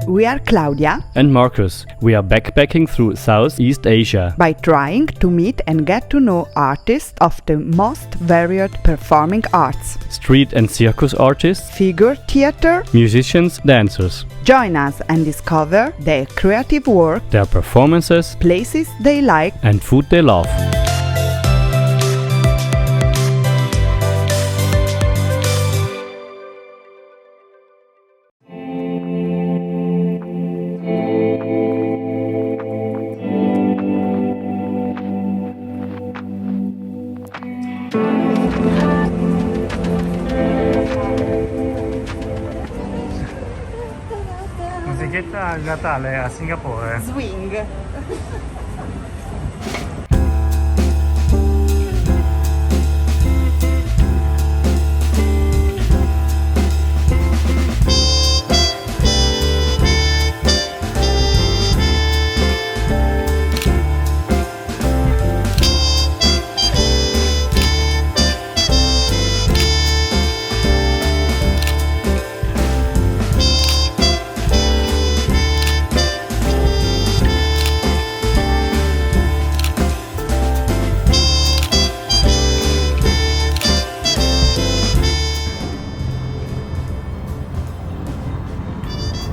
We are Claudia and Marcus. We are backpacking through Southeast Asia by trying to meet and get to know artists of the most varied performing arts. Street and circus artists, Figure theater, musicians, dancers. Join us and discover their creative work, Their performances, places they like, and food they love. Musichetta statale a Singapore. swing.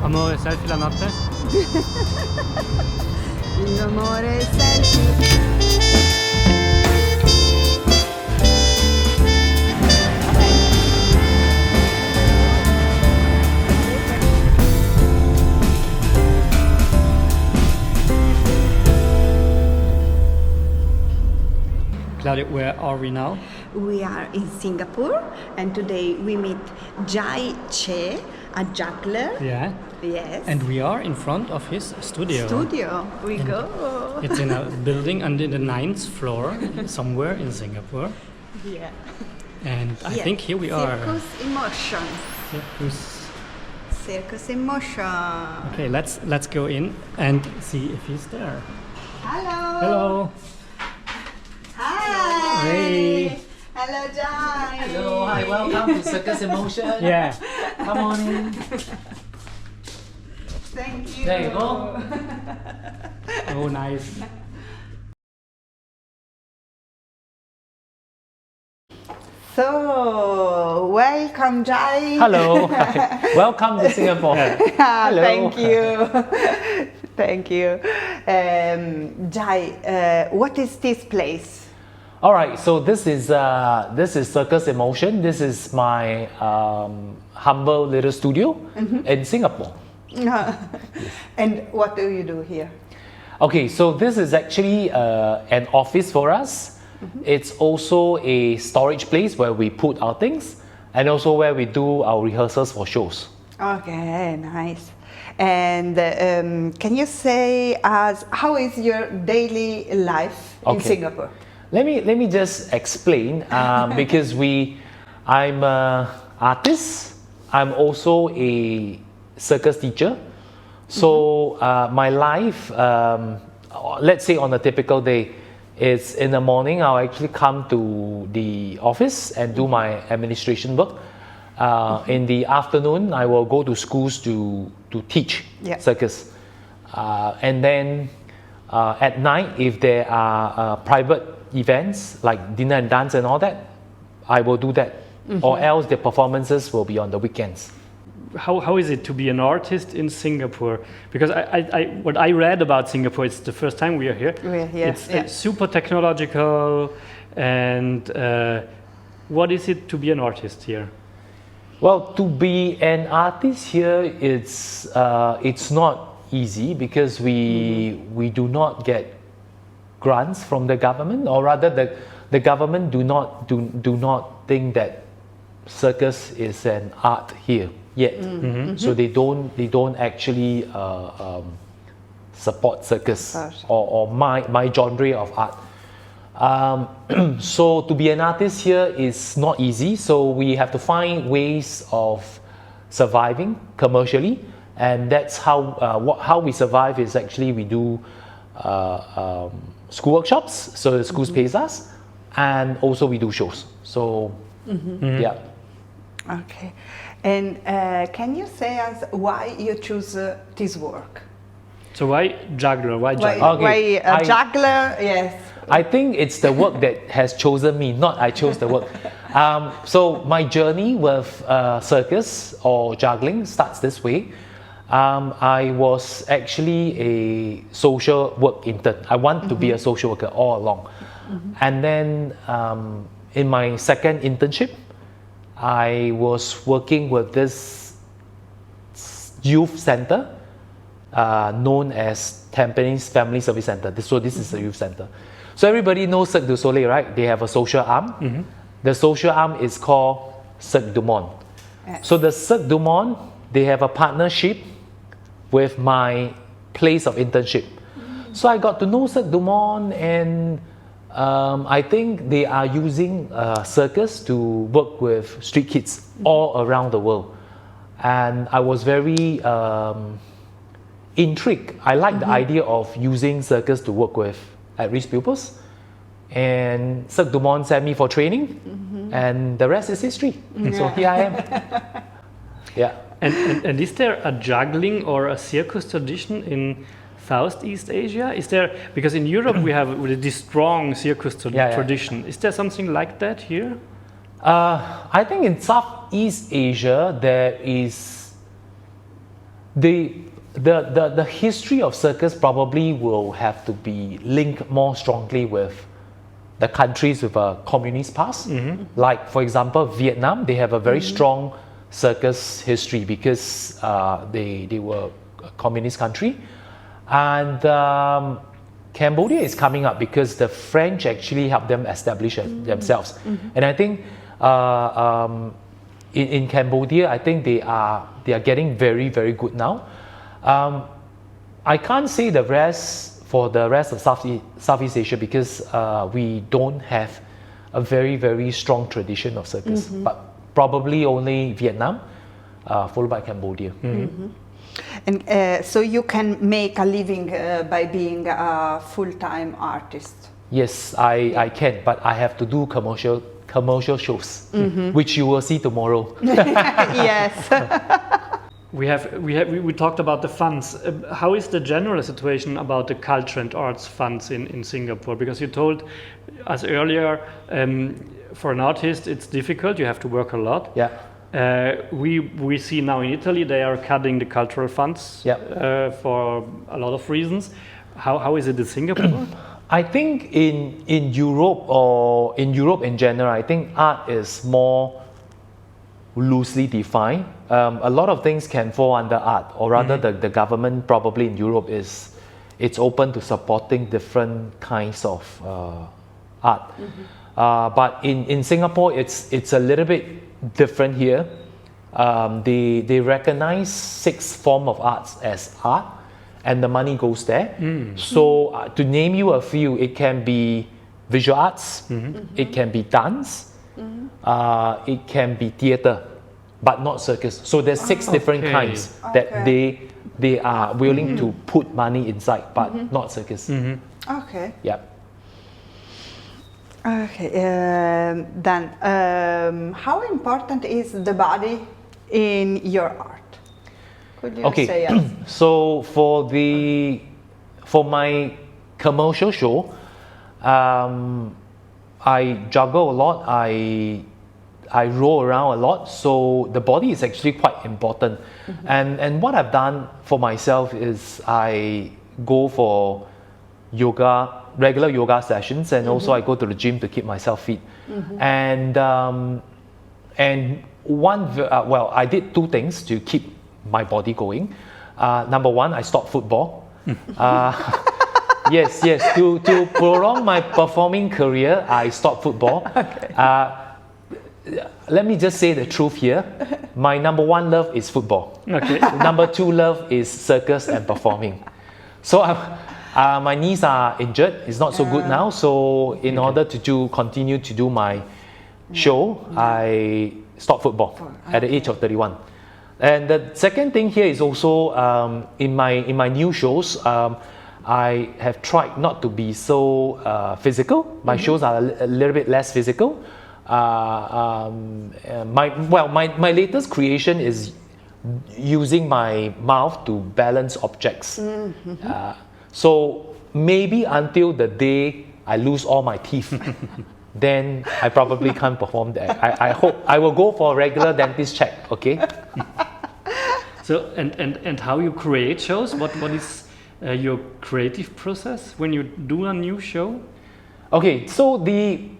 Amore, selfie la notte? L'amore selfie. Claudia, where are we now? We are in Singapore and today we meet Jai Che, a juggler. Yeah. Yes. And we are in front of his studio. We go. It's in a building under the 9th floor, somewhere in Singapore. Yeah. And I think here we are. Circus in motion. Circus. Circus in motion. Okay, let's go in and see if he's there. Hello. Hello. Hi. Hey. Hello, Jai. Hello, hi, welcome to Circus Emotion. Yeah. Come on in. Thank you. There you go. Oh, nice. So, welcome, Jai. Hello, hi. Welcome to Singapore. Hello. Thank you. Thank you. Jai, what is this place? All right, so this is Circus Emotion. This is my humble little studio in Singapore. And what do you do here? Okay, so this is actually an office for us. It's also a storage place where we put our things and also where we do our rehearsals for shows. Okay, nice. And can you say us how is your daily life in Singapore? Let me just explain because I'm an artist. I'm also a circus teacher. So my life, let's say on a typical day, is in the morning I'll actually come to the office and do my administration work. In the afternoon I will go to schools to teach circus. And then at night, if there are private events like dinner and dance and all that, I will do that. Or else the performances will be on the weekends. How is it to be an artist in Singapore? Because what I read about Singapore, it's the first time we are here. We're here. It's super technological. And what is it to be an artist here? Well, to be an artist here, it's not easy because we do not get grants from the government, or rather the government do not think that circus is an art here yet. So they don't actually support circus or my genre of art. So to be an artist here is not easy. So we have to find ways of surviving commercially, and that's how we survive. Is actually we do school workshops, so the schools pays us, and also we do shows. So yeah. Okay. And can you say us why you choose this work? So why juggler? Why juggler? Why Okay, juggler? Yes. I think it's the work that has chosen me, not I chose the work. So my journey with circus or juggling starts this way. I was actually a social work intern. I want to be a social worker all along. And then in my second internship, I was working with this youth center known as Tampines Family Service Center. So this is a youth center. So everybody knows Cirque du Soleil, right? They have a social arm. The social arm is called Cirque du Monde. So the Cirque du Monde, they have a partnership with my place of internship. So I got to know Cirque du Monde, and I think they are using circus to work with street kids all around the world. And I was very intrigued. I like the idea of using circus to work with at-risk pupils. And Cirque du Monde sent me for training, and the rest is history. So here I am. Yeah. And is there a juggling or a circus tradition in Southeast Asia? Is there, because in Europe we have this strong circus tradition. Is there something like that here? I think in Southeast Asia there is the history of circus probably will have to be linked more strongly with the countries with a communist past. Like for example Vietnam, they have a very strong circus history because they were a communist country. And Cambodia is coming up because the French actually helped them establish themselves. And I think in Cambodia, I think they are getting very, very good now. I can't say the rest for the rest of Southeast Asia because we don't have a very, very strong tradition of circus. But probably only Vietnam, followed by Cambodia. And so you can make a living by being a full-time artist? Yes, I can, but I have to do commercial shows, which you will see tomorrow. Yes. We talked about the funds. How is the general situation about the culture and arts funds in Singapore? Because you told us earlier, for an artist it's difficult. You have to work a lot. Yeah. We see now in Italy they are cutting the cultural funds for a lot of reasons. How is it in Singapore? I think in Europe or in Europe in general, I think art is more loosely defined. A lot of things can fall under art, or rather the government probably in Europe it's open to supporting different kinds of art. But in Singapore it's a little bit different here. They recognize 6 forms of arts as art, and the money goes there. So to name you a few, it can be visual arts, it can be dance, it can be theatre, but not circus. So there's 6 different kinds that they are willing to put money inside, but not circus. Okay. Yeah. Okay. Then, how important is the body in your art? Could you say yes? So for my commercial show, I juggle a lot. I roll around a lot, so the body is actually quite important. And what I've done for myself is I go for regular yoga sessions, and also I go to the gym to keep myself fit. And I did 2 things to keep my body going. Number 1, I stopped football. Yes, to prolong my performing career, I stopped football. Let me just say the truth here. My number 1 love is football. Number 2 love is circus and performing. So my knees are injured. It's not so good now. So in order to continue to do my show, I stopped football at the age of 31. And the second thing here is also in my new shows, I have tried not to be so physical. My shows are a little bit less physical. My latest creation is using my mouth to balance objects. So maybe until the day I lose all my teeth, then I probably can't perform that. I hope I will go for a regular dentist check. Okay. So and how you create shows? What is your creative process when you do a new show? Okay, so the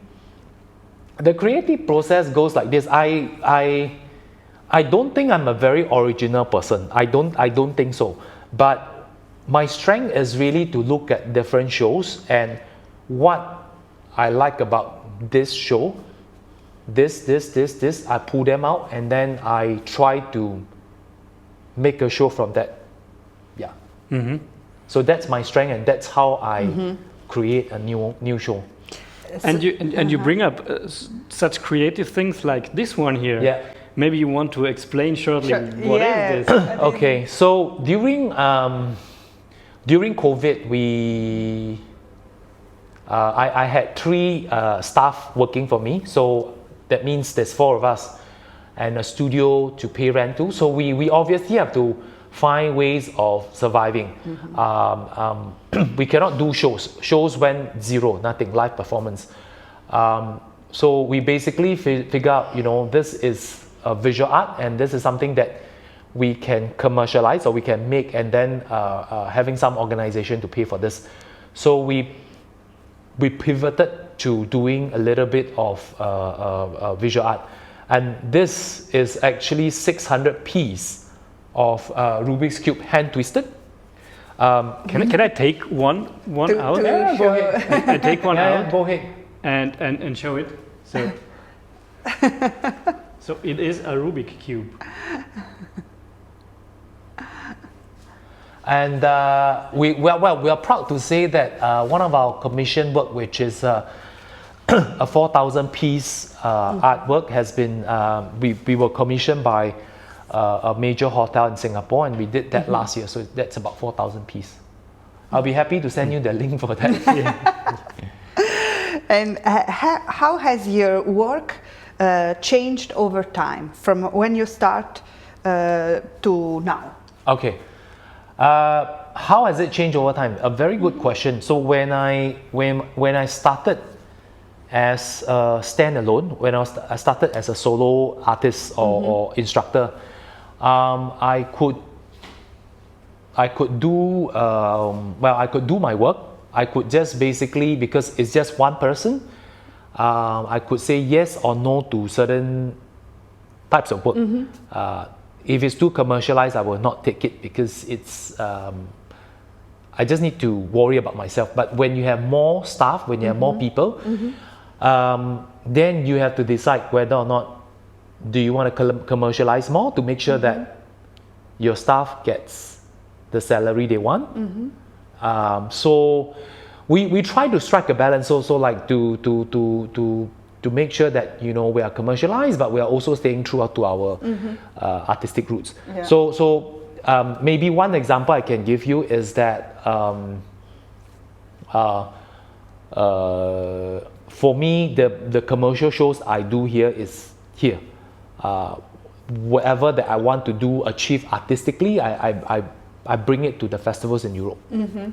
creative process goes like this. I don't think I'm a very original person. I don't think so. But my strength is really to look at different shows and what I like about this show, this, I pull them out and then I try to make a show from that. Yeah. So that's my strength and that's how I create a new show. And you bring up such creative things like this one here. Yeah. Maybe you want to explain shortly what is this? Okay, so during COVID, I had 3 staff working for me. So that means there's 4 of us and a studio to pay rent to. So we obviously have to find ways of surviving. We cannot do shows. Shows went zero, nothing, live performance. So we basically figure out, this is a visual art and this is something that we can commercialize or we can make and then having some organization to pay for this. So we pivoted to doing a little bit of visual art. And this is actually 600 pieces of Rubik's Cube hand twisted. Can I take one out? Yeah, go ahead. I take one out. Go ahead. And show it. So so it is a Rubik cube. And we are proud to say that one of our commission work, which is a 4,000 piece artwork, has been we were commissioned by a major hotel in Singapore, and we did that last year. So that's about 4,000 piece. I'll be happy to send you the link for that. And how has your work changed over time from when you start to now? Okay. How has it changed over time? A very good question. So when I started as a standalone, when I started as a solo artist or instructor, I could do I could do my work. I could just basically, because it's just one person, I could say yes or no to certain types of work. If it's too commercialized, I will not take it because it's I just need to worry about myself. But when you have more staff, when you have more people, then you have to decide whether or not do you want to commercialize more to make sure that your staff gets the salary they want. So we try to strike a balance also, like to make sure that we are commercialized, but we are also staying true to our artistic roots. Yeah. So maybe one example I can give you is that for me, the commercial shows I do here is here. Whatever that I want to do, achieve artistically, I bring it to the festivals in Europe.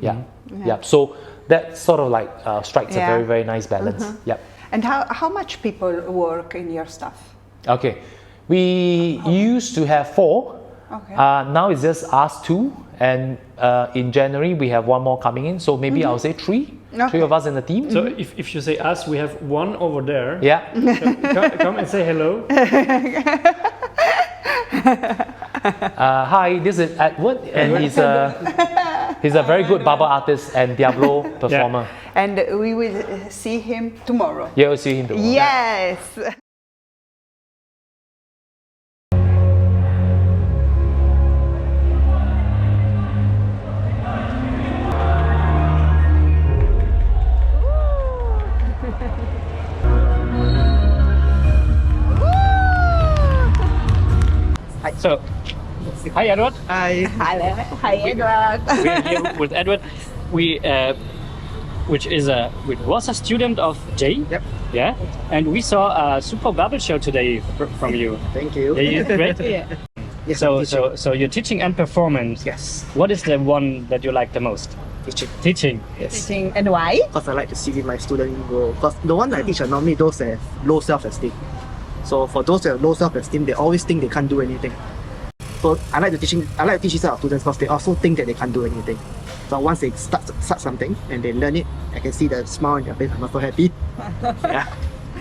Yeah. So that sort of like strikes a very, very nice balance. Yep. And how much people work in your stuff? Okay, we used to have 4. Okay. Now it's just us 2, and in January we have 1 more coming in. So maybe I'll say 3. Okay. 3 of us in the team. So if you say us, we have 1 over there. Yeah. Come and say hello. Hi, this is Edward, and he's a very good bubble artist and Diablo performer. And we will see him tomorrow. Yeah, we'll see him tomorrow. Yes. So, hi Edward. Hi, Edward. We are here with Edward. We which was a student of Jay. Yep. Yeah. And we saw a super bubble show today from you. Thank you. Yeah, you did great. Yeah. Yes, I'm teaching. So you're teaching and performance. Yes, What is the one that you like the most? teaching. Teaching. Yes. And why? Because I like to see my student grow. Because the one I teach are normally those that have low self-esteem. So for those that have low self-esteem, they always think they can't do anything. So I like to teach these sort of students because they also think that they can't do anything. So once they start something and they learn it, I can see the smile on their face. I'm also happy. Yeah.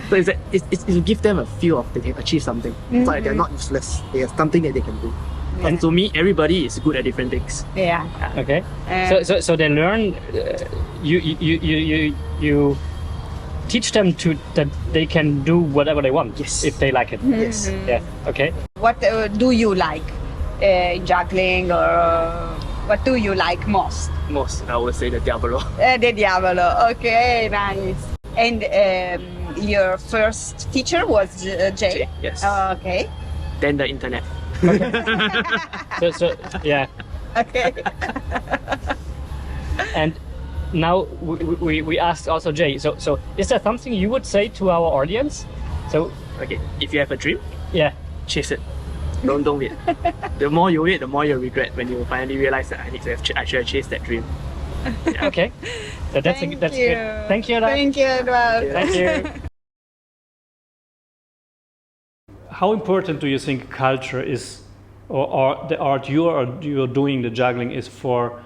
So it's to give them a feel of that they achieve something. So that they're not useless. They have something that they can do. And to me, everybody is good at different things. Yeah. Okay. So they learn. You teach them that they can do whatever they want. Yes. If they like it. Yes. Yeah. Okay. What do you like in juggling, or what do you like most? Most, I would say the Diablo. The Diavolo. Okay, nice. And your first teacher was Jay? Yes. Okay. Then the internet. So yeah. Okay. And now we asked also Jay. So is there something you would say to our audience? So Okay, if you have a dream, yeah. chase it. Don't wait. The more you wait, the more you regret when you finally realize that I should have chased that dream. Okay. So that's Thank that's you. good. Thank you. Thank you, Edward. Thank you. How important do you think culture is, or the art you're doing, the juggling, is for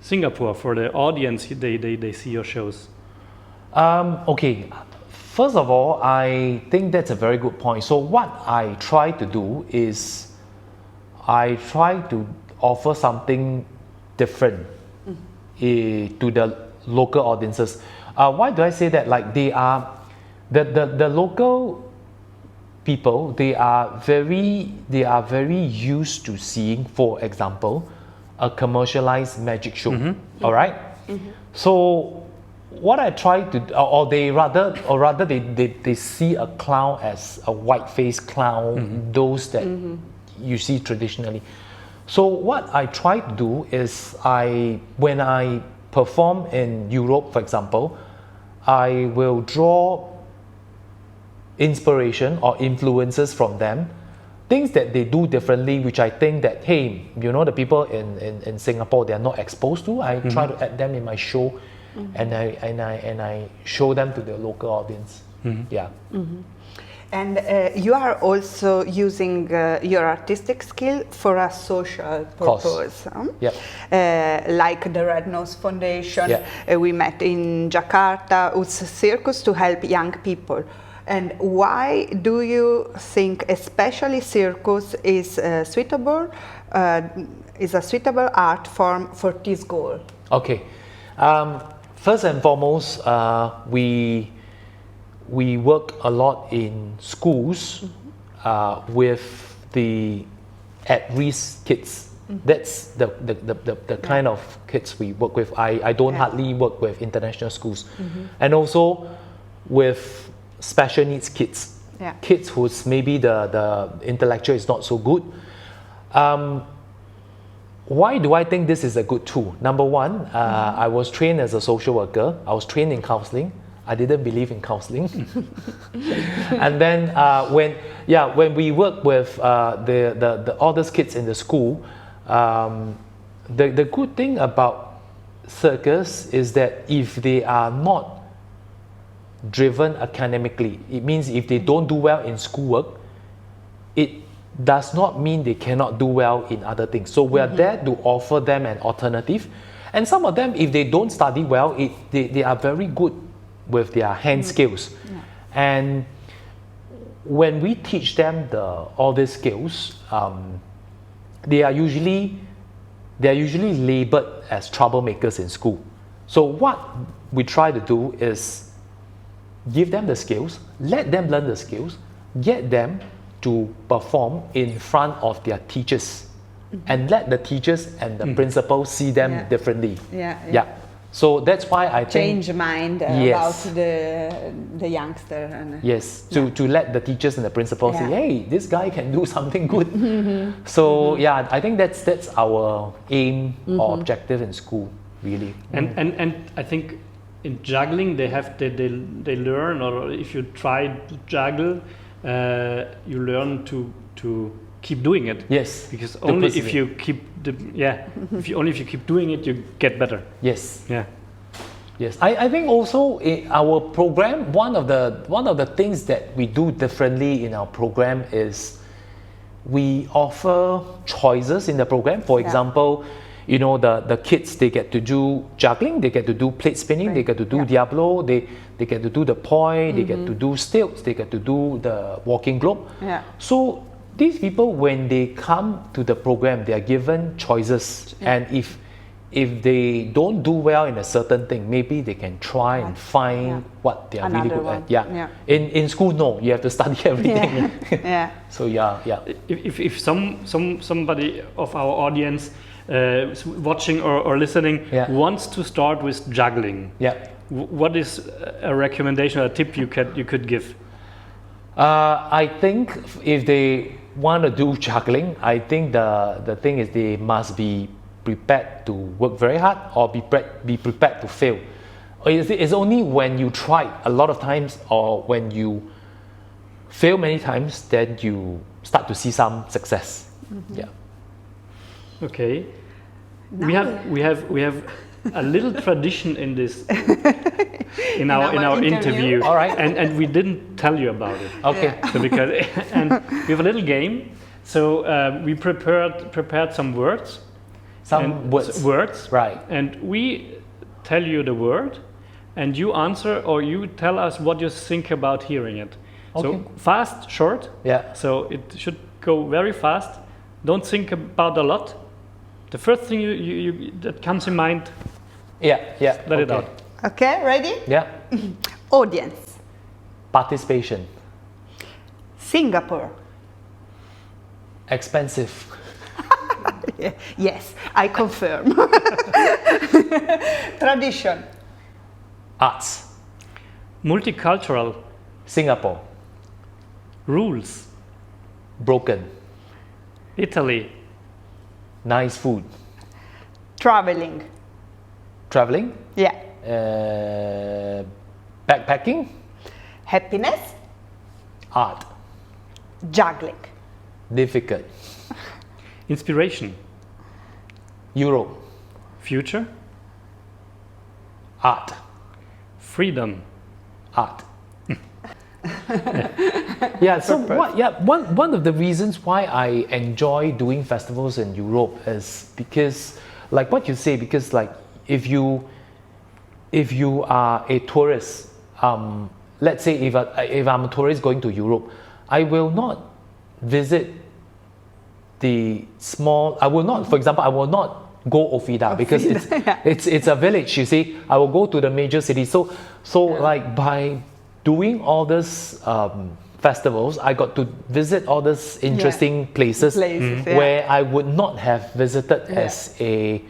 Singapore, for the audience they see your shows? Okay, first of all, I think that's a very good point. So what I try to do is I try to offer something different to the local audiences. Why do I say that? Like they are the local people. They are very used to seeing, for example, a commercialized magic show. All right? So what I try to, or rather they see a clown as a white-faced clown, those that you see traditionally. So what I try to do is when I perform in Europe, for example, I will draw inspiration or influences from them, things that they do differently, which I think that, hey, the people in Singapore, they are not exposed to. I try to add them in my show, and I show them to the local audience. Yeah. And you are also using your artistic skill for a social purpose. Like the Red Nose Foundation, we met in Jakarta with circus to help young people. And why do you think especially circus is suitable? Is a suitable art form for this goal? Okay. First and foremost, we work a lot in schools with the at-risk kids. That's the kind of kids we work with. I don't hardly work with international schools. And also with special needs kids. Kids whose maybe the intellectual is not so good. Why do I think this is a good tool? Number one, I was trained as a social worker. I was trained in counseling. I didn't believe in counseling. And then when we work with the all these kids in the school, the good thing about circus is that if they are not driven academically, it means if they don't do well in schoolwork, it does not mean they cannot do well in other things. So we are there to offer them an alternative. And some of them, if they don't study well, they are very good with their hand skills. And when we teach them all these skills, they are usually labeled as troublemakers in school. So what we try to do is give them the skills, let them learn the skills, get them to perform in front of their teachers, and let the teachers and the principal see them differently. So that's why I think change mind about the youngster. And, to let the teachers and the principal say, hey, this guy can do something good. So I think that's our aim or objective in school, really. And I think in juggling they learn, or if you try to juggle, you learn to keep doing it. Yes. Because only if you keep if you keep doing it, you get better. Yes. Yeah. Yes. I think also in our program, one of the things that we do differently in our program is we offer choices in the program. For example, you know, the kids, they get to do juggling, they get to do plate spinning, they get to do Diablo, they get to do the poi, they get to do stilts, they get to do the walking globe. Yeah. So these people, when they come to the program, they are given choices, and if they don't do well in a certain thing, maybe they can try and find what they are really good at. Yeah. In school, no, you have to study everything. Yeah. So yeah. If somebody of our audience watching or listening wants to start with juggling, what is a recommendation or a tip you could give? I think if they want to do juggling, I think the thing is they must be prepared to work very hard, or be prepared to fail. It's only when you try a lot of times, or when you fail many times, then you start to see some success. Yeah. Okay. We have a little tradition in this in our interview. All right. And we didn't tell you about it. Okay. So and we have a little game. So we prepared some words. Words. Right. And we tell you the word, and you answer, or you tell us what you think about hearing it. Okay. So fast, short. Yeah. So it should go very fast. Don't think about a lot. The first thing you that comes in mind. Yeah. Let it out. Okay, ready? Yeah. Audience. Participation. Singapore. Expensive. Yes, I confirm. Tradition. Arts. Multicultural. Singapore. Rules. Broken. Italy. Nice food. Traveling. Traveling. Yeah. Backpacking. Happiness. Art. Juggling. Difficult. Inspiration. Europe. Future. Art. Freedom. Art. Yeah, so one of the reasons why I enjoy doing festivals in Europe is because, like what you say, because like if you are a tourist, let's say if I'm a tourist going to Europe, I will not visit the small. I will not, for example, I will not go Ofida because it's a village. You see, I will go to the major city. So like by doing all these festivals, I got to visit all these interesting places where I would not have visited as a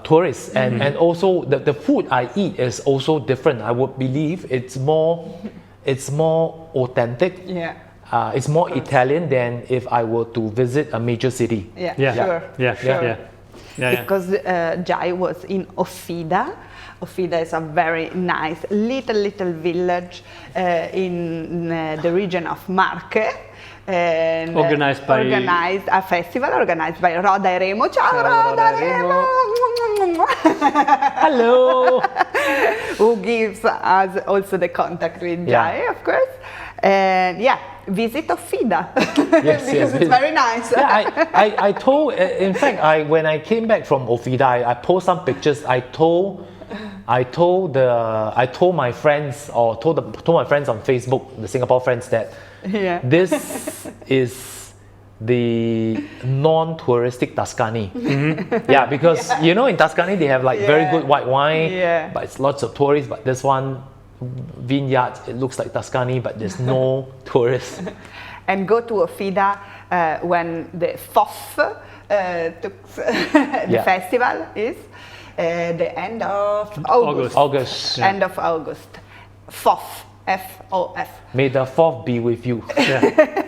tourist. And also the food I eat is also different. I would believe it's more authentic. Yeah. It's more Italian than if I were to visit a major city. Sure. Because Jai was in Ofida. Ofida is a very nice little village in the region of Marche. And organized a festival organized by Roda e Remo. Ciao Roda e Remo! Hello! Who gives us also the contact with Jai, of course. And visit Ofida. Yes, because it's very nice. I told, in fact, when I came back from Ofida, I posted some pictures. I told my friends, or told my friends on Facebook, the Singapore friends, that this is the non-touristic Tuscany. Yeah, because you know in Tuscany they have like very good white wine, but it's lots of tourists. But this one, vineyards, it looks like Tuscany, but there's no tourists. And go to Ofida when the FOF, the festival is the end of August. End of August. FOF. F-O-F. May the fourth be with you.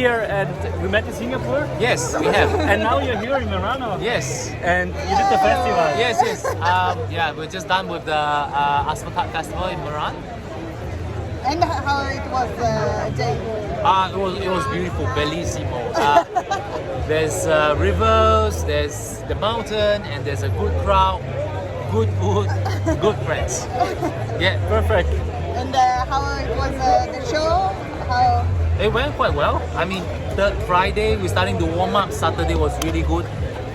here and we met in Singapore. Yes, we have. And now you're here in Murano. Yes. And you did the festival. Yes. Yeah, we're just done with the Festival in Murano. And how it was, Jay? It was beautiful, bellissimo. There's rivers, there's the mountain, and there's a good crowd, good food, good friends. Yeah, Perfect. And how it was the show? How? it went quite well. I mean, third Friday we're starting to warm up. Saturday was really good,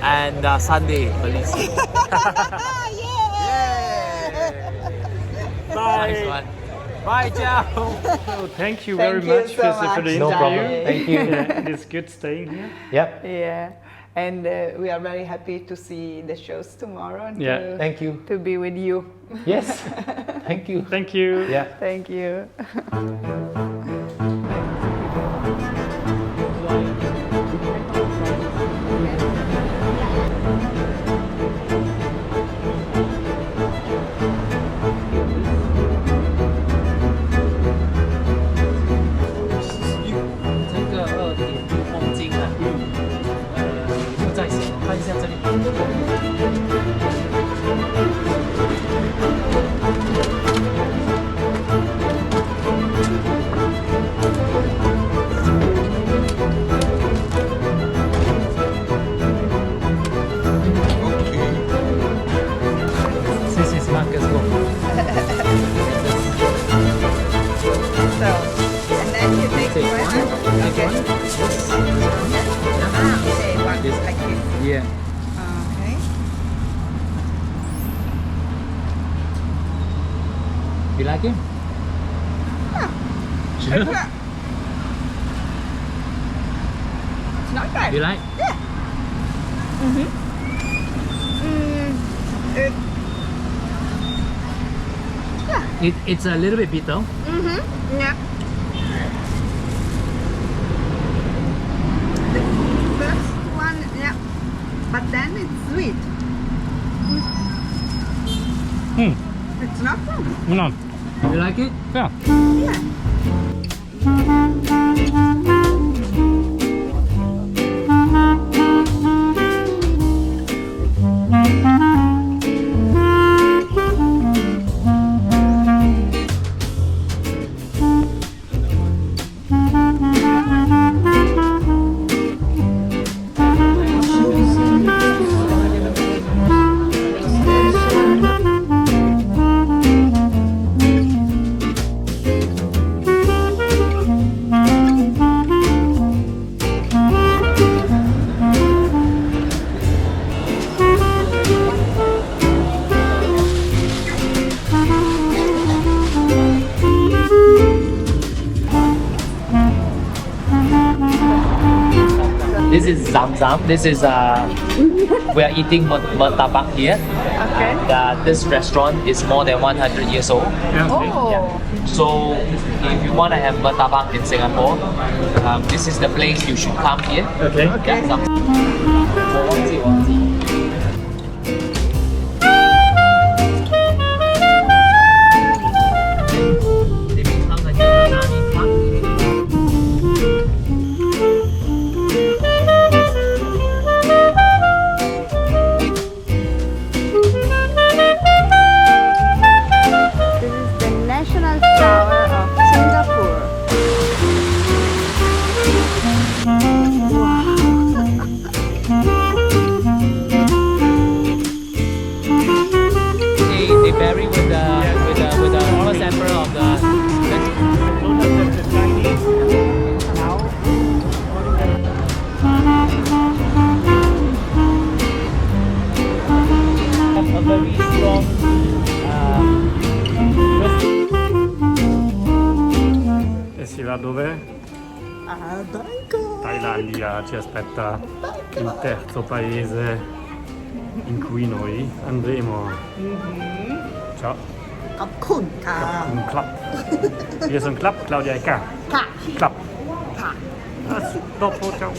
and Sunday, bellissimo. Bye. Nice one. Bye, ciao. So thank you very much so for the much, interview. No problem. Thank you. Yeah, it's good staying here. Yep. Yeah, and we are very happy to see the shows tomorrow and Yeah. Thank you. to be with you. Yes. Thank you. Thank you. Yeah. Thank you. This is Marcus Go. So, and then you take one. Okay. Okay, one like this. Yeah. Okay. You like him? Sure. It's not bad. You like? It's a little bit bitter. Yeah. The first one, yeah, but then it's sweet. It's not bad. No. You like it? Yeah. Yeah. This is Zam Zam. This is we are eating martabak here. Okay. And, this restaurant is more than 100 years old. Oh. So if you want to have martabak in Singapore, this is the place you should come here. Okay. Yeah,我忘记。They become like a army club. This is the national flower of Singapore. They bury with the first emperor of the. A very strong. E si va dove? Thailandia, ci aspetta il terzo paese in cui noi andremo. Ciao. ขอบคุณค่ะ Un clap. Io sono Clap, Claudia è K.ค่ะ Clap. ค่ะ Dopo, ciao.